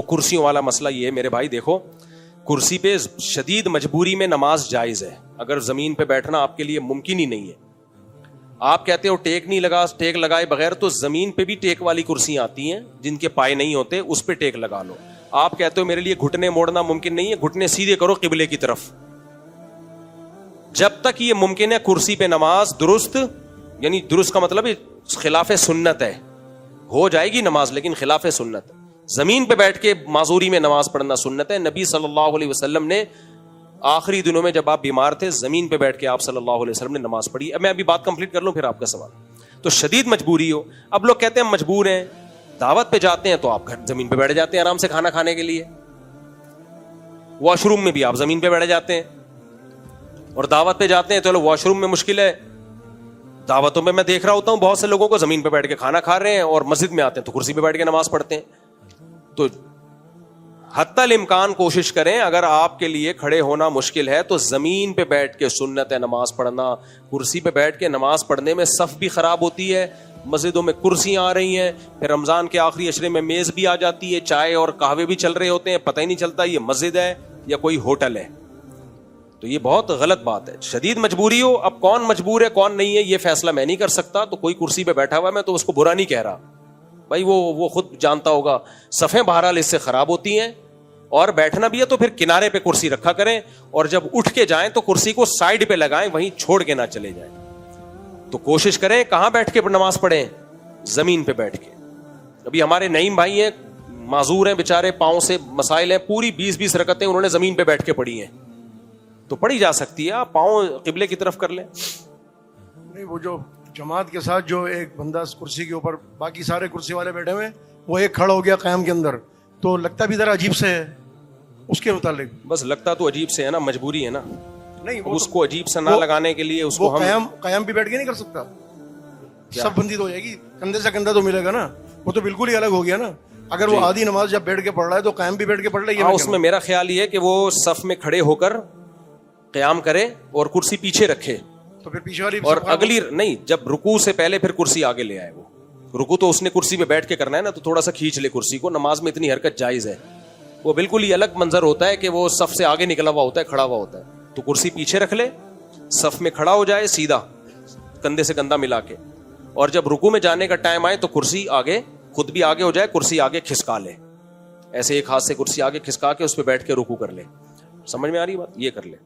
کرسیوں والا مسئلہ یہ ہے میرے بھائی، دیکھو کرسی پہ شدید مجبوری میں نماز جائز ہے، اگر زمین پہ بیٹھنا آپ کے لیے ممکن ہی نہیں ہے، آپ کہتے ہو ٹیک نہیں لگا، ٹیک لگائے بغیر، تو زمین پہ بھی ٹیک والی کرسیاں آتی ہیں جن کے پائے نہیں ہوتے، اس پہ ٹیک لگا لو۔ آپ کہتے ہو میرے لیے گھٹنے موڑنا ممکن نہیں ہے، گھٹنے سیدھے کرو قبلے کی طرف۔ جب تک یہ ممکن ہے کرسی پہ نماز درست، یعنی درست کا مطلب خلاف سنت ہے، ہو جائے گی نماز لیکن خلاف سنت۔ زمین پہ بیٹھ کے معذوری میں نماز پڑھنا سنت ہے۔ نبی صلی اللہ علیہ وسلم نے آخری دنوں میں جب آپ بیمار تھے زمین پہ بیٹھ کے آپ صلی اللہ علیہ وسلم نے نماز پڑھی۔ اب میں ابھی بات کمپلیٹ کر لوں پھر آپ کا سوال۔ تو شدید مجبوری ہو، اب لوگ کہتے ہیں مجبور ہیں، دعوت پہ جاتے ہیں تو آپ گھر زمین پہ بیٹھ جاتے ہیں آرام سے کھانا کھانے کے لیے، واش روم میں بھی آپ زمین پہ بیٹھ جاتے ہیں، اور دعوت پہ جاتے ہیں تو واش روم میں مشکل ہے، دعوتوں میں دیکھ رہا ہوتا ہوں بہت سے لوگوں کو زمین پہ بیٹھ کے کھانا کھا رہے ہیں، اور مسجد میں آتے ہیں تو کرسی پہ بیٹھ کے نماز پڑھتے ہیں۔ تو حتی الامکان کوشش کریں، اگر آپ کے لیے کھڑے ہونا مشکل ہے تو زمین پہ بیٹھ کے سنت ہے نماز پڑھنا۔ کرسی پہ بیٹھ کے نماز پڑھنے میں صف بھی خراب ہوتی ہے، مسجدوں میں کرسیاں آ رہی ہیں، پھر رمضان کے آخری عشرے میں میز بھی آ جاتی ہے، چائے اور قہوے بھی چل رہے ہوتے ہیں، پتہ ہی نہیں چلتا یہ مسجد ہے یا کوئی ہوٹل ہے۔ تو یہ بہت غلط بات ہے۔ شدید مجبوری ہو، اب کون مجبور ہے کون نہیں ہے یہ فیصلہ میں نہیں کر سکتا، تو کوئی کرسی پہ بیٹھا ہوا ہے میں تو اس کو برا نہیں کہہ رہا بھائی، وہ خود جانتا ہوگا۔ صفیں بہرحال اس سے خراب ہوتی ہیں، اور بیٹھنا بھی ہے تو پھر کنارے پہ کرسی رکھا کریں، اور جب اٹھ کے جائیں تو کرسی کو سائڈ پہ لگائیں، وہیں چھوڑ کے نہ چلے جائیں۔ تو کوشش کریں کہاں بیٹھ کے نماز پڑھیں، زمین پہ بیٹھ کے۔ ابھی ہمارے نعیم بھائی ہیں، معذور ہیں بیچارے، پاؤں سے مسائل ہیں، پوری 20 رکعتیں انہوں نے زمین پہ بیٹھ کے پڑھی ہیں، تو پڑھی جا سکتی ہے، آپ پاؤں قبلے کی طرف کر لیں۔ نہیں، وہ جو جماعت کے ساتھ جو ایک بندہ کرسی کے اوپر، باقی سارے کرسی والے بیٹھے ہوئے، وہ ایک کھڑا ہو گیا قیام کے اندر، تو لگتا بھی ذرا عجیب سے ہے اس کے متعلق۔ بس لگتا تو عجیب سے ہے نا، مجبوری ہے نا، نہیں اس کو عجیب سے نہ لگانے کے لیے اس کو ہم قیام بھی بیٹھ کے نہیں کر سکتا، سب بندی تو ہو جائے گی، کندھے سے کندھا تو ملے گا نا، وہ تو بالکل ہی الگ ہو گیا نا۔ اگر وہ آدھی نماز جب بیٹھ کے پڑھ رہا ہے تو قیام بھی بیٹھ کے پڑھ رہا ہے۔ اس میں میرا خیال یہ ہے کہ وہ صف میں کھڑے ہو کر قیام کرے اور کرسی پیچھے رکھے، تو پھر پیچھے والی، اور اگلی نہیں، جب رکوع سے پہلے پھر کرسی آگے لے آئے۔ وہ رکوع تو اس نے کرسی پہ بیٹھ کے کرنا ہے نا، تو تھوڑا سا کھینچ لے کرسی کو، نماز میں اتنی حرکت جائز ہے۔ وہ بالکل ہی الگ منظر ہوتا ہے کہ وہ صف سے آگے نکلا ہوا ہوتا ہے، کھڑا ہوا ہوتا ہے، تو کرسی پیچھے رکھ لے، صف میں کھڑا ہو جائے سیدھا کندھے سے کندھا ملا کے، اور جب رکوع میں جانے کا ٹائم آئے تو کرسی آگے، خود بھی آگے ہو جائے، کرسی آگے کھسکا لے، ایسے ایک ہاتھ سے کرسی آگے کھسکا کے اس پہ بیٹھ کے رکوع کر لے۔ سمجھ میں آ رہی بات؟ یہ کر لے۔